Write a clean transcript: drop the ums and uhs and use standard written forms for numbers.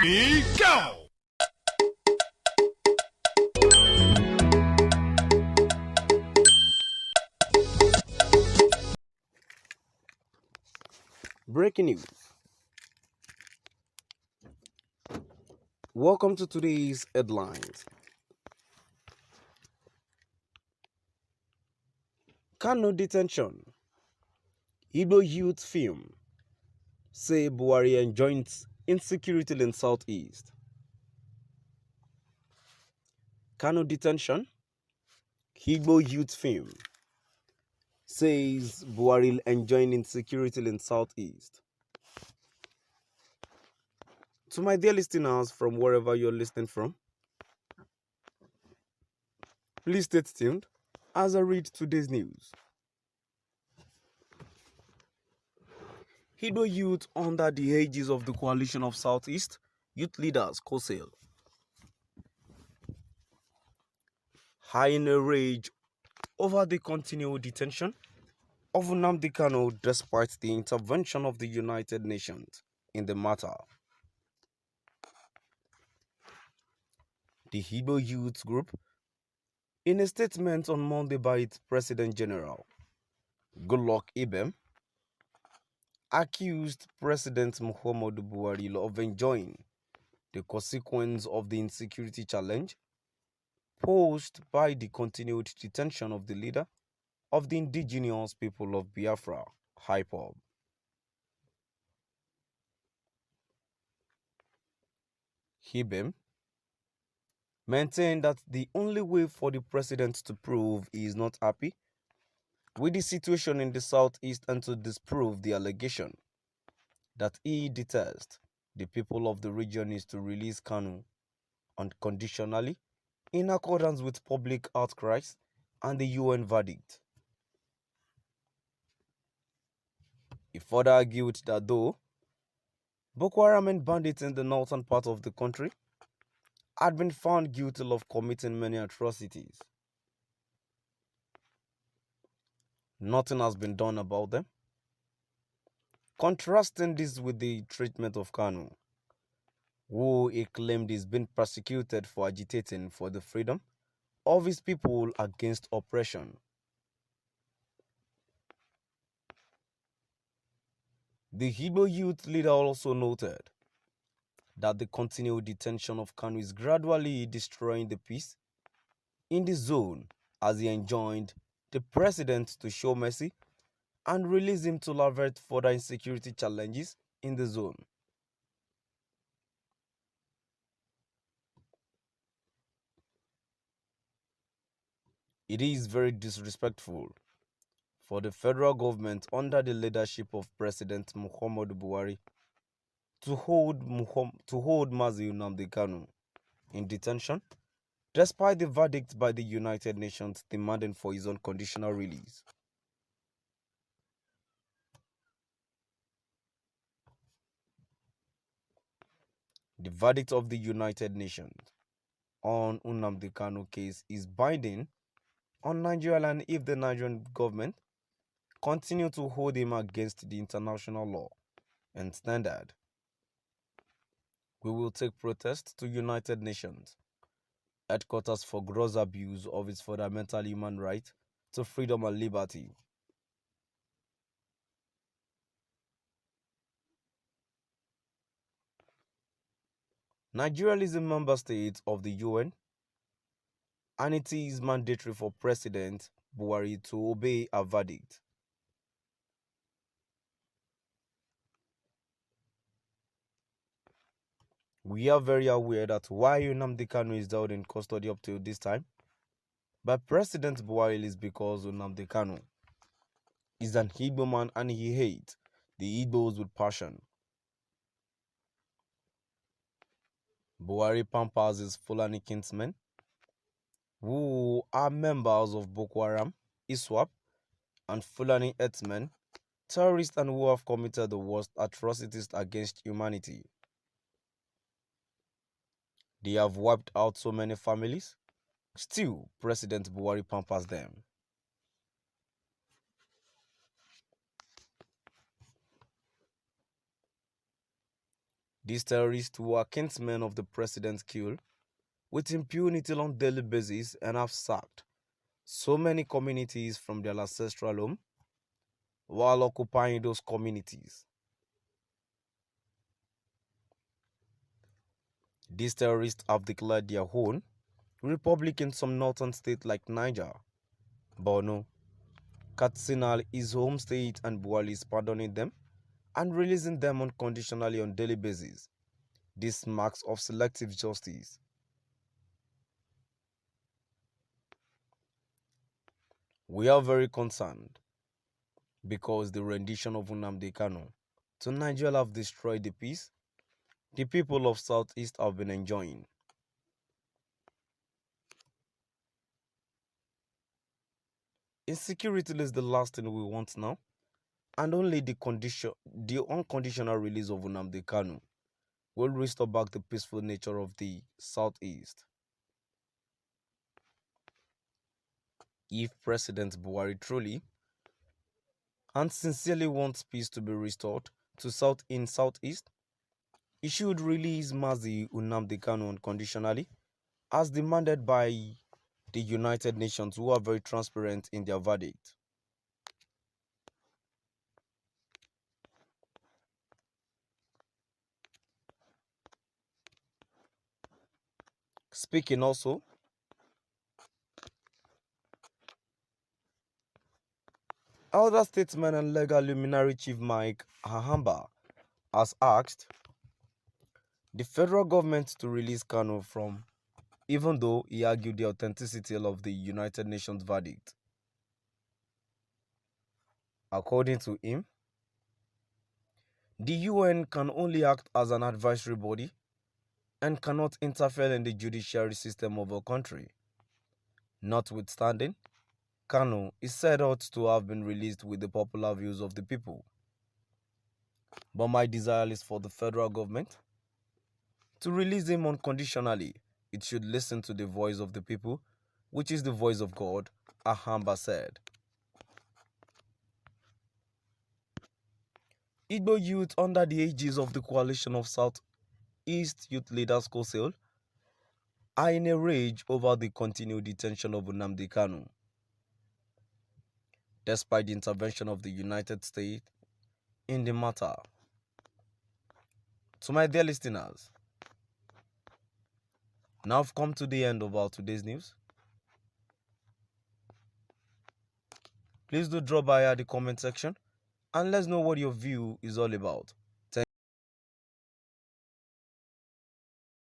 Ready, go! Breaking news. Welcome to today's headlines. Kanu detention. Igbo youth film. Say Buhari enjoins insecurity in Southeast. Kanu detention. Igbo youth film. Says Buhari enjoin insecurity in Southeast. To my dear listeners from wherever you're listening from, please stay tuned as I read today's news. Igbo youth under the aegis of the Coalition of Southeast Youth Leaders COSAIL are in a rage over the continued detention of Nnamdi Kanu despite the intervention of the United Nations in the matter. The Igbo Youth Group, in a statement on Monday by its President General, Goodluck Ebem, accused President Muhammadu Buhari of enjoying the consequence of the insecurity challenge posed by the continued detention of the leader of the indigenous people of Biafra, IPOB. Ebem maintained that the only way for the president to prove he is not happy with the situation in the southeast and to disprove the allegation that he detests the people of the region is to release Kanu unconditionally in accordance with public outcries and the UN verdict. He further argued that though Boko Haram and bandits in the northern part of the country had been found guilty of committing many atrocities, nothing has been done about them. Contrasting this with the treatment of Kanu, who he claimed is being persecuted for agitating for the freedom of his people against oppression. The Igbo youth leader also noted that the continued detention of Kanu is gradually destroying the peace in the zone as he enjoined the president to show mercy and release him to avert further insecurity challenges in the zone. It is very disrespectful for the federal government under the leadership of President Muhammadu Buhari to hold Mazi Nnamdi Kanu in detention despite the verdict by the United Nations demanding for his unconditional release. The verdict of the United Nations on Nnamdi Kanu case is binding on Nigeria, and if the Nigerian government continue to hold him against the international law and standard, we will take protest to United Nations headquarters for gross abuse of its fundamental human right to freedom and liberty. Nigeria is a member state of the UN, and it is mandatory for President Buhari to obey a verdict. We are very aware that while Nnamdi Kanu is held in custody up till this time by President Buhari is because Nnamdi Kanu is an Igbo man and he hates the Igbos with passion. Buhari pampers his Fulani kinsmen who are members of Boko Haram, ISWAP, and Fulani herdsmen, terrorists, and who have committed the worst atrocities against humanity. They have wiped out so many families. Still, President Buhari pampers them. These terrorists who are kinsmen of the president kill with impunity on daily basis and have sacked so many communities from their ancestral home while occupying those communities. These terrorists have declared their own republic in some northern states like Niger, Borno, Katsina, his home state, and Buhari is pardoning them and releasing them unconditionally on daily basis. This marks of selective justice. We are very concerned because the rendition of Nnamdi Kanu to Nigeria have destroyed the peace the people of Southeast have been enjoying. Insecurity is the last thing we want now, and only the unconditional release of Nnamdi Kanu will restore back the peaceful nature of the Southeast. If President Buhari truly and sincerely wants peace to be restored to Southeast, he should release Mazi Nnamdi Kanu unconditionally, as demanded by the United Nations, who are very transparent in their verdict. Speaking also, elder statesman and legal luminary Chief Mike Ahamba has asked the federal government to release Kanu from, even though he argued the authenticity of the United Nations verdict. According to him, the UN can only act as an advisory body and cannot interfere in the judiciary system of a country. Notwithstanding, Kanu is said ought to have been released with the popular views of the people. But my desire is for the federal government to release him unconditionally. It should listen to the voice of the people, which is the voice of God, Ahamba said. Igbo youth under the aegis of the coalition of Southeast Youth Leaders Council are in a rage over the continued detention of Nnamdi Kanu. Despite the intervention of the United States in the matter. To my dear listeners, now I've come to the end of our today's news. Please do drop by at the comment section and let's know what your view is all about.